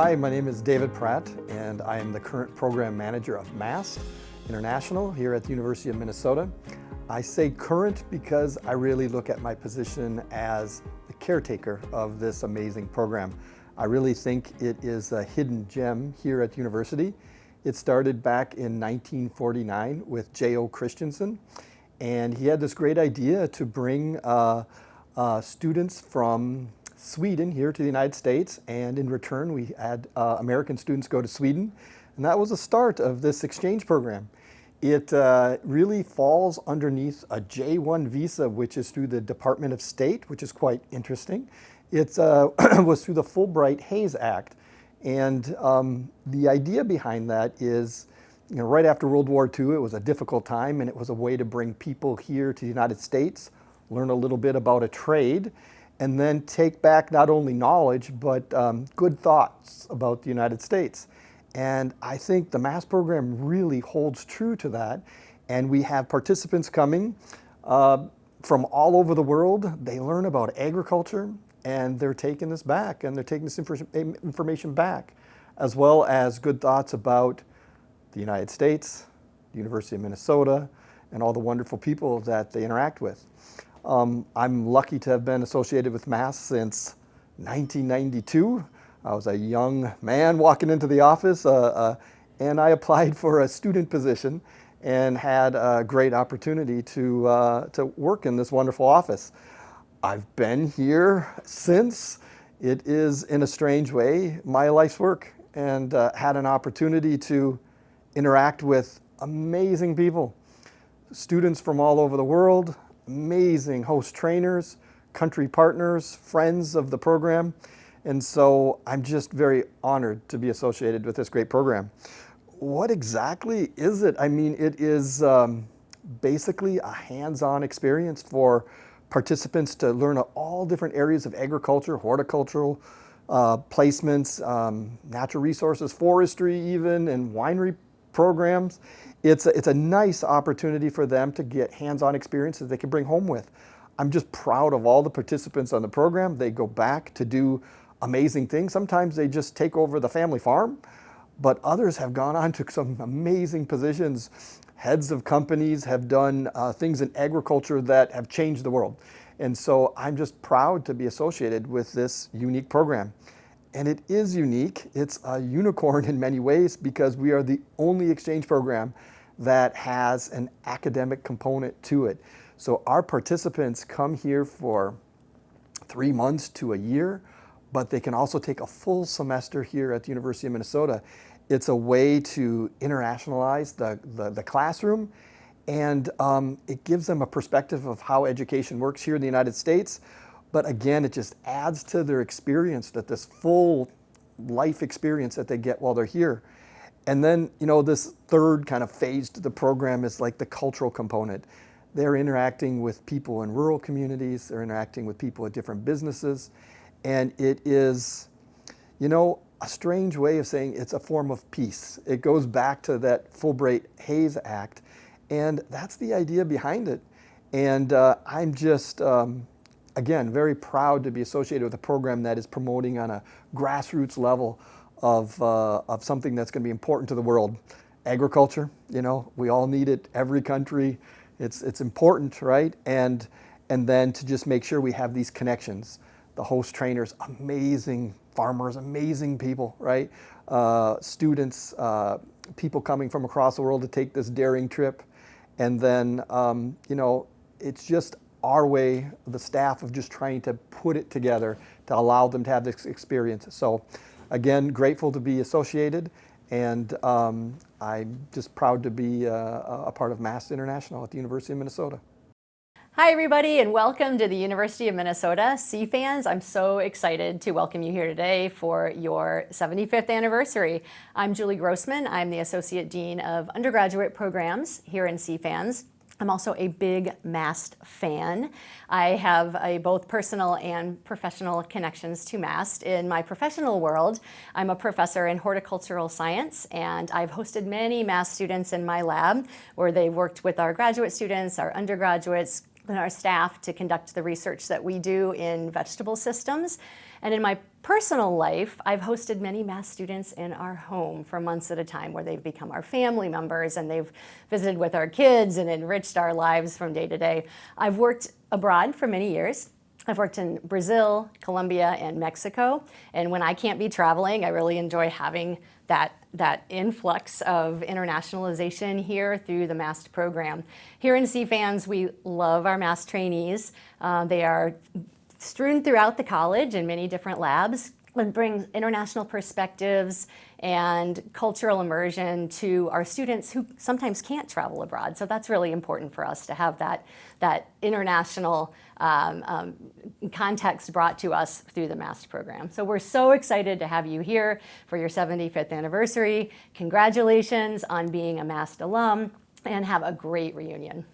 Hi, my name is David Pratt, and I am the current program manager of MAST International here at the University of Minnesota. I say current because I really look at my position as the caretaker of this amazing program. I really think it is a hidden gem here at the university. It started back in 1949 with J.O. Christensen, and he had this great idea to bring students from Sweden here to the United States, and in return we had American students go to Sweden, and that was the start of this exchange program. It really falls underneath a J-1 visa, which is through the Department of State, which is quite interesting. It was through the Fulbright-Hays Act, and the idea behind that is, right after World War II, it was a difficult time, and it was a way to bring people here to the United States, learn a little bit about a trade, and then take back not only knowledge, but good thoughts about the United States. And I think the MAST program really holds true to that. And we have participants coming from all over the world. They learn about agriculture, and they're taking this back, and they're taking this information back, as well as good thoughts about the United States, the University of Minnesota, and all the wonderful people that they interact with. I'm lucky to have been associated with MAST since 1992. I was a young man walking into the office, and I applied for a student position and had a great opportunity to work in this wonderful office. I've been here since. It is, in a strange way, my life's work, and had an opportunity to interact with amazing people, students from all over the world, amazing host trainers, country partners, friends of the program. And so I'm just very honored to be associated with this great program. What exactly is it? I mean, it is basically a hands-on experience for participants to learn all different areas of agriculture, horticultural placements, natural resources, forestry even, and winery programs. It's a nice opportunity for them to get hands-on experiences they can bring home with. I'm just proud of all the participants on the program. They go back to do amazing things. Sometimes they just take over the family farm, but others have gone on to some amazing positions. Heads of companies have done things in agriculture that have changed the world. And so I'm just proud to be associated with this unique program. And it is unique. It's a unicorn in many ways because we are the only exchange program that has an academic component to it. So our participants come here for 3 months to a year, but they can also take a full semester here at the University of Minnesota. It's a way to internationalize the classroom, and it gives them a perspective of how education works here in the United States. But again, it just adds to their experience, that this full life experience that they get while they're here. And then, this third kind of phase to the program is like the cultural component. They're interacting with people in rural communities, they're interacting with people at different businesses, and it is, a strange way of saying it's a form of peace. It goes back to that Fulbright-Hays Act, and that's the idea behind it. And I'm just, again, very proud to be associated with a program that is promoting on a grassroots level of something that's going to be important to the world. Agriculture, we all need it. Every country, it's important, right? And then to just make sure we have these connections. The host trainers, amazing farmers, amazing people, right? Students, people coming from across the world to take this daring trip. And then, it's just our way, the staff, of just trying to put it together to allow them to have this experience. So again, grateful to be associated, and I'm just proud to be a part of MAST International at the University of Minnesota. Hi everybody, and welcome to the University of Minnesota. CFANs, I'm so excited to welcome you here today for your 75th anniversary. I'm Julie Grossman. I'm the Associate Dean of Undergraduate Programs here in CFANs. I'm also a big MAST fan. I have both personal and professional connections to MAST. In my professional world, I'm a professor in horticultural science, and I've hosted many MAST students in my lab where they worked with our graduate students, our undergraduates, and our staff to conduct the research that we do in vegetable systems. And in my personal life, I've hosted many MAST students in our home for months at a time, where they've become our family members and they've visited with our kids and enriched our lives from day to day. I've worked abroad for many years. I've worked in Brazil, Colombia, and Mexico. And when I can't be traveling, I really enjoy having that influx of internationalization here through the MAST program. Here in CFANS, we love our MAST trainees. They are strewn throughout the college in many different labs and bring international perspectives and cultural immersion to our students who sometimes can't travel abroad. So that's really important for us to have that international context brought to us through the MAST program. So we're so excited to have you here for your 75th anniversary. Congratulations on being a MAST alum, and have a great reunion.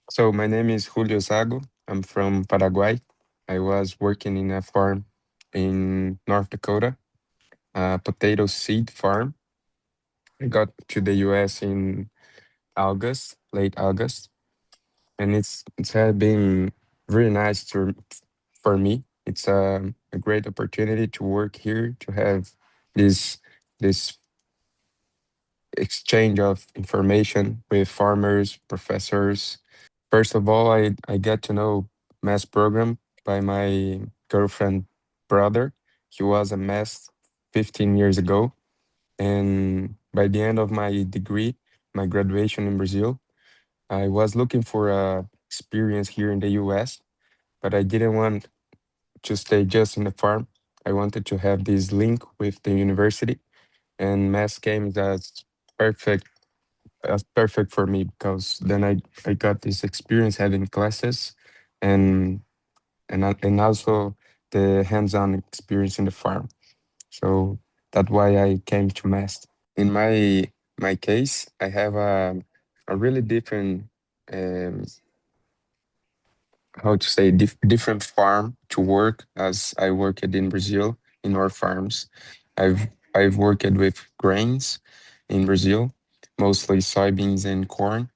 So my name is Julio Zago. I'm from Paraguay. I was working in a farm in North Dakota, a potato seed farm. I got to the US in August, late August, and it's had been really nice for me. It's a great opportunity to work here, to have this this exchange of information with farmers, professors. First of all, I get to know math program by my girlfriend brother. He was a math 15 years ago. And by the end of my degree, my graduation in Brazil, I was looking for a experience here in the US, but I didn't want to stay just in the farm. I wanted to have this link with the university, and math came perfect perfect for me, because then I got this experience having classes, and and also the hands-on experience in the farm. So that's why I came to MAST. In my case, I have a really different um, how to say different farm to work, as I worked in Brazil in our farms. I've worked with grains in Brazil, mostly soybeans and corn,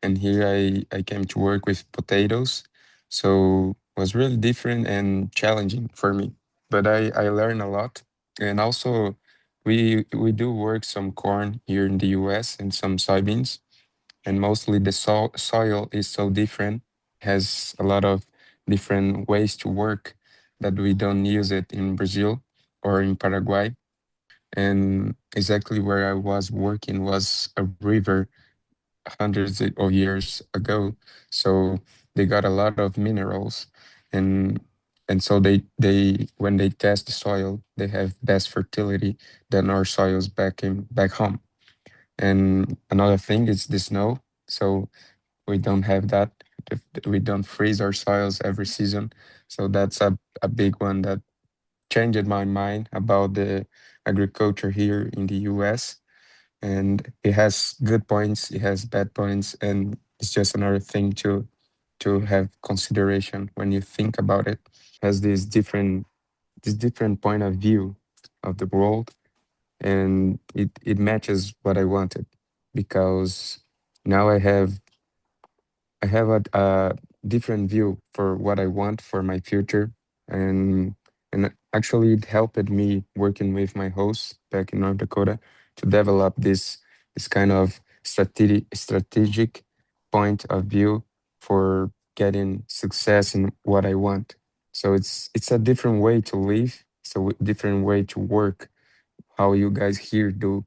and here I came to work with potatoes. So it was really different and challenging for me, but I learned a lot. And also we do work some corn here in the US and some soybeans, and mostly the soil is so different, has a lot of different ways to work that we don't use it in Brazil or in Paraguay. And exactly where I was working was a river hundreds of years ago, so they got a lot of minerals, and so they when they test the soil, they have best fertility than our soils back home. And another thing is the snow. So we don't have that. We don't freeze our soils every season. So that's a big one that changed my mind about the agriculture here in the US. And it has good points, it has bad points, and it's just another thing to have consideration when you think about it. Has this different point of view of the world, and it matches what I wanted, because now I have a different view for what I want for my future, and actually it helped me working with my host back in North Dakota to develop this kind of strategic point of view for getting success in what I want. So it's a different way to live. It's a different way to work. How you guys here do,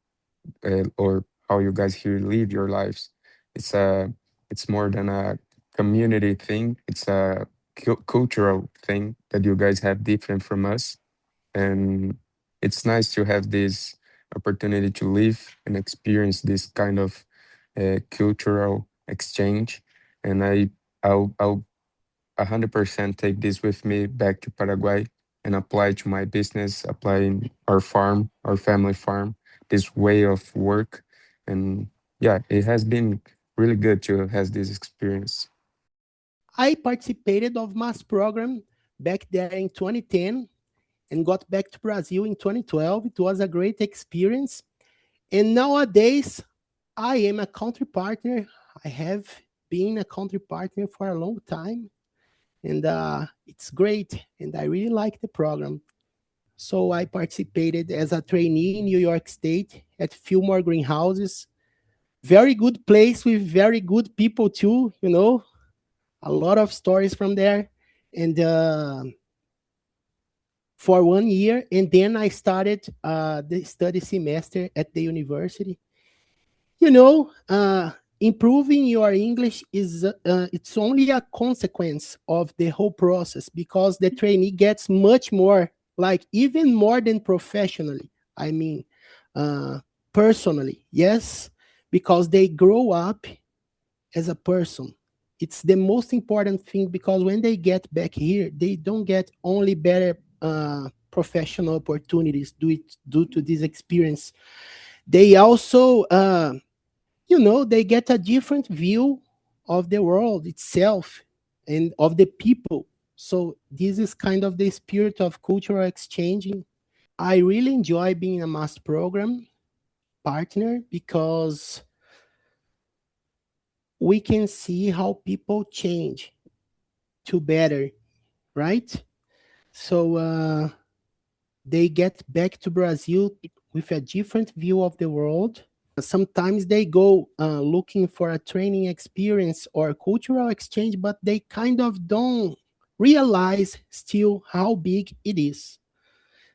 or how you guys here live your lives. It's a it's more than a community thing. It's a cultural thing that you guys have different from us, and it's nice to have this opportunity to live and experience this kind of cultural exchange. And I'll 100% take this with me back to Paraguay and apply to my business, apply in our farm, our family farm, this way of work. And yeah, it has been really good to have this experience. I participated of MAST program back there in 2010 and got back to Brazil in 2012. It was a great experience. And nowadays, I am a country partner. I have being a country partner for a long time, and it's great, and I really like the program. So I participated as a trainee in New York State at Fillmore Greenhouses. Very good place with very good people too, a lot of stories from there. And for 1 year, and then I started the study semester at the university. Improving your English is it's only a consequence of the whole process, because the trainee gets much more, like even more than professionally. I mean, uh, personally, yes, because they grow up as a person. It's the most important thing, because when they get back here, they don't get only better professional opportunities due to this experience. They also they get a different view of the world itself and of the people. So this is kind of the spirit of cultural exchanging. I really enjoy being a MAST program partner, because we can see how people change to better, right? So they get back to Brazil with a different view of the world. Sometimes they go looking for a training experience or cultural exchange, but they kind of don't realize still how big it is.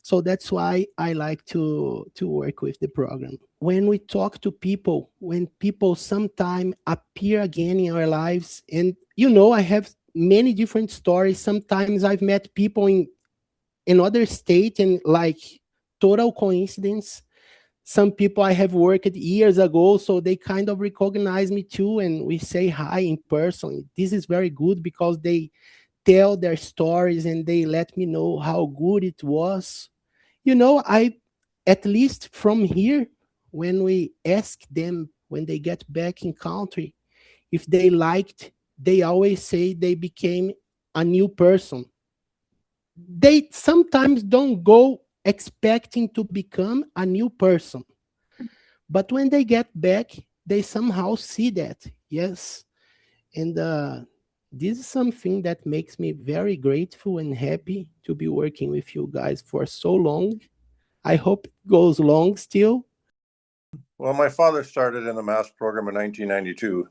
So that's why I like to work with the program. When we talk to people, when people sometime appear again in our lives, and I have many different stories. Sometimes I've met people in another state, and like total coincidence. Some people I have worked years ago, so they kind of recognize me too, and we say hi in person. This is very good, because they tell their stories and they let me know how good it was. I, at least from here, when we ask them when they get back in country, if they liked, they always say they became a new person. They sometimes don't go expecting to become a new person, but when they get back, they somehow see that. Yes. And this is something that makes me very grateful and happy to be working with you guys for so long. I hope it goes long still. Well, my father started in the MAST program in 1992.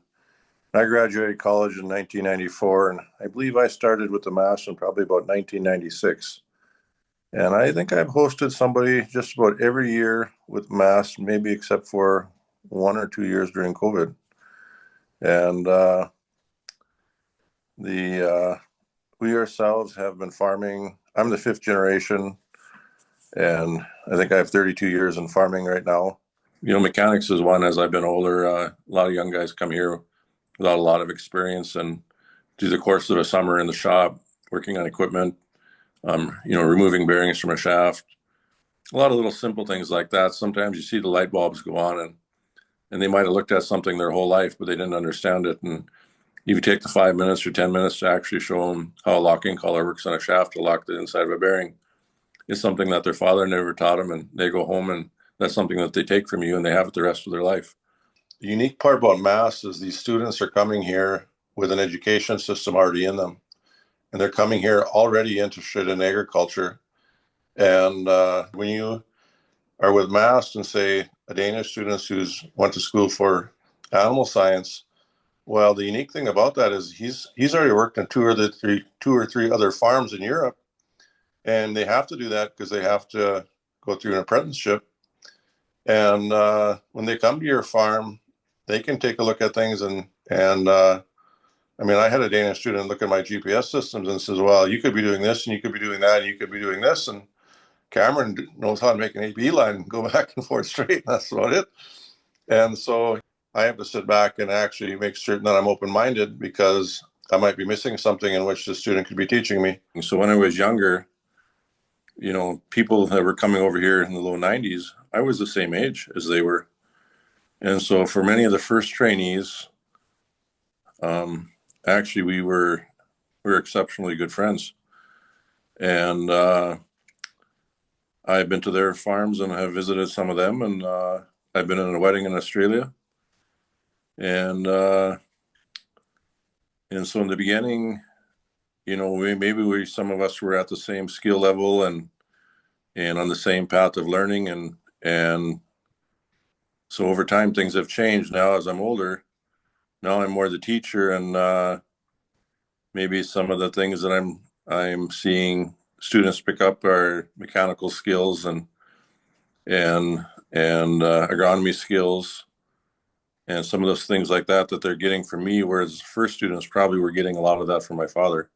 I graduated college in 1994, and I believe I started with the MAST in probably about 1996. And I think I've hosted somebody just about every year with MAST, maybe except for 1 or 2 years during COVID. And we ourselves have been farming. I'm the fifth generation, and I think I have 32 years in farming right now. Mechanics is one. As I've been older, a lot of young guys come here without a lot of experience, and do the course of a summer in the shop, working on equipment, removing bearings from a shaft, a lot of little simple things like that. Sometimes you see the light bulbs go on, and they might have looked at something their whole life, but they didn't understand it. And if you take the 5 minutes or 10 minutes to actually show them how a locking collar works on a shaft to lock the inside of a bearing, it's something that their father never taught them, and they go home and that's something that they take from you and they have it the rest of their life. The unique part about MAST is these students are coming here with an education system already in them, and they're coming here already interested in agriculture. And when you are with MAST and say a Danish student who's went to school for animal science, well, the unique thing about that is he's already worked in two or three other farms in Europe, and they have to do that because they have to go through an apprenticeship. And when they come to your farm, they can take a look at things and I mean, I had a Danish student look at my GPS systems and says, well, you could be doing this and you could be doing that and you could be doing this. And Cameron knows how to make an AP line and go back and forth straight. And that's about it. And so I have to sit back and actually make certain that I'm open-minded, because I might be missing something in which the student could be teaching me. So when I was younger, people that were coming over here in the low 90s, I was the same age as they were. And so for many of the first trainees, actually we were exceptionally good friends. And I've been to their farms and have visited some of them, and I've been in a wedding in Australia. And And so in the beginning, maybe some of us were at the same skill level and on the same path of learning. And so over time, things have changed now as I'm older. Now I'm more the teacher, and maybe some of the things that I'm seeing students pick up are mechanical skills and agronomy skills and some of those things like that they're getting from me, whereas first students probably were getting a lot of that from my father.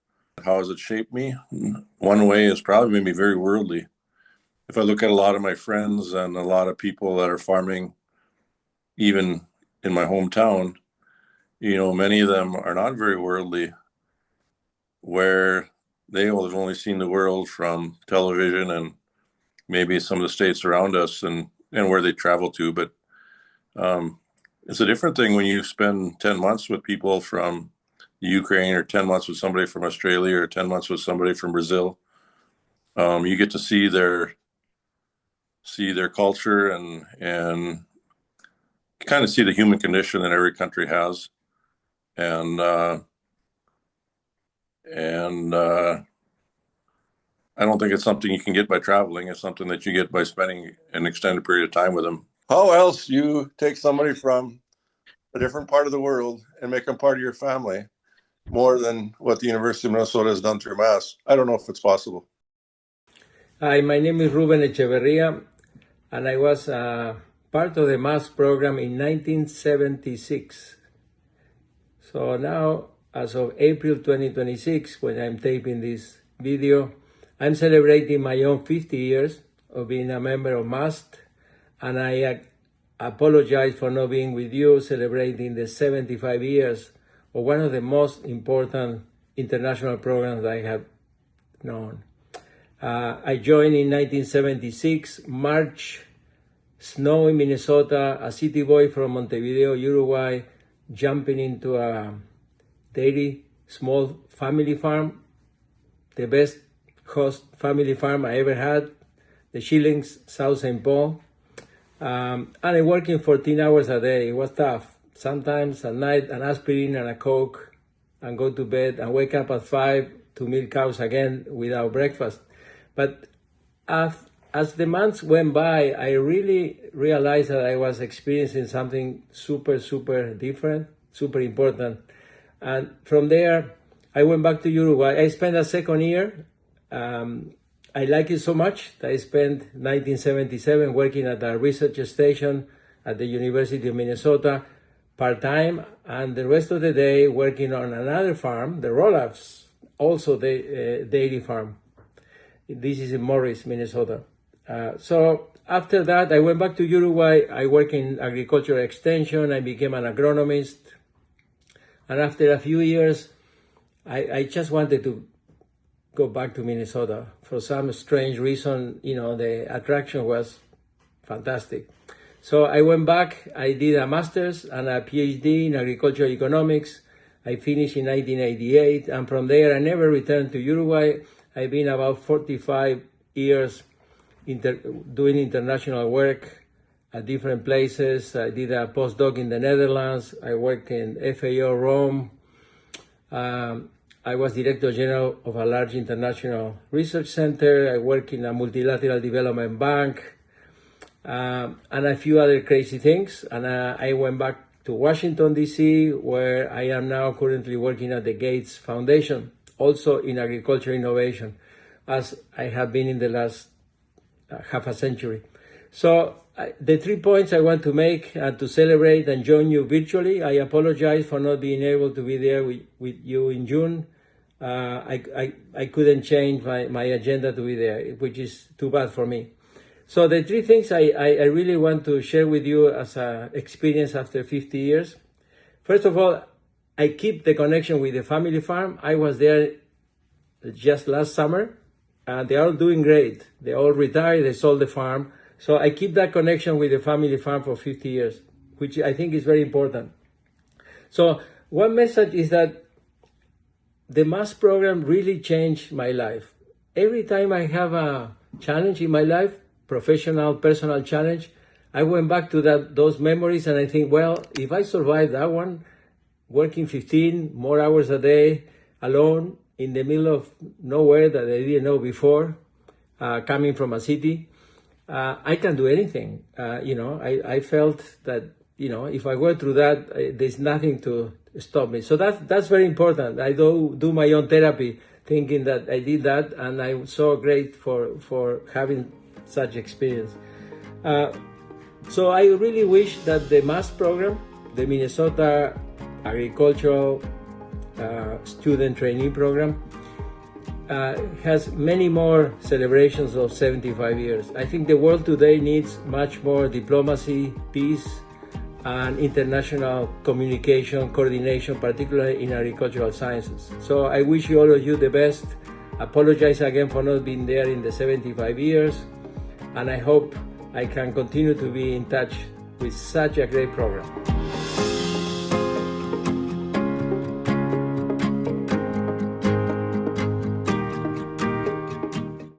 How has it shaped me? One way is probably made me very worldly. If I look at a lot of my friends and a lot of people that are farming, even in my hometown, many of them are not very worldly, where they have only seen the world from television and maybe some of the states around us and where they travel to. But it's a different thing when you spend 10 months with people from Ukraine or 10 months with somebody from Australia or 10 months with somebody from Brazil. You get to see their culture and kind of see the human condition that every country has. And I don't think it's something you can get by traveling. It's something that you get by spending an extended period of time with them. How else you take somebody from a different part of the world and make them part of your family more than what the University of Minnesota has done through MAST? I don't know if it's possible. Hi, my name is Ruben Echeverria, and I was part of the MAST program in 1976. So now, as of April 2026, when I'm taping this video, I'm celebrating my own 50 years of being a member of MAST, and I apologize for not being with you celebrating the 75 years of one of the most important international programs I have known. I joined in 1976, March, snow in Minnesota, a city boy from Montevideo, Uruguay, jumping into a dairy, small family farm, the best host family farm I ever had, the Shillings, South St. Paul. And I'm working 14 hours a day. It was tough. Sometimes at night, an aspirin and a Coke, and go to bed and wake up at 5 to milk cows again without breakfast. But as the months went by, I really realized that I was experiencing something super, super different, super important. And from there, I went back to Uruguay. I spent a second year. I like it so much that I spent 1977 working at a research station at the University of Minnesota part-time, and the rest of the day working on another farm, the Roloffs, also the dairy farm. This is in Morris, Minnesota. So after that, I went back to Uruguay. I worked in agricultural extension. I became an agronomist. And after a few years, I just wanted to go back to Minnesota. For some strange reason, the attraction was fantastic. So I went back, I did a master's and a PhD in agricultural economics. I finished in 1988, and from there I never returned to Uruguay. I've been about 45 years doing international work at different places. I did a postdoc in the Netherlands. I worked in FAO Rome. I was Director General of a large international research center. I worked in a multilateral development bank, and a few other crazy things. And I went back to Washington, D.C., where I am now currently working at the Gates Foundation, also in agriculture innovation, as I have been in the last half a century. So the 3 points I want to make to celebrate and join you virtually. I apologize for not being able to be there with you in June. I couldn't change my agenda to be there, which is too bad for me. So the 3 things I really want to share with you as an experience after 50 years. First of all, I keep the connection with the family farm. I was there just last summer, and they are all doing great. They all retired, they sold the farm. So I keep that connection with the family farm for 50 years, which I think is very important. So one message is that the MAST program really changed my life. Every time I have a challenge in my life, professional, personal challenge, I went back to those memories and I think, well, if I survive that one, working 15 more hours a day alone in the middle of nowhere that I didn't know before, coming from a city. I can do anything. I felt that, if I went through that, there's nothing to stop me. So that's very important. I do my own therapy, thinking that I did that, and I'm so great for having such experience. So I really wish that the MAST program, the Minnesota Agricultural Student Trainee Program, has many more celebrations of 75 years. I think the world today needs much more diplomacy, peace, and international communication, coordination, particularly in agricultural sciences. So I wish all of you the best. Apologize again for not being there in the 75 years, and I hope I can continue to be in touch with such a great program.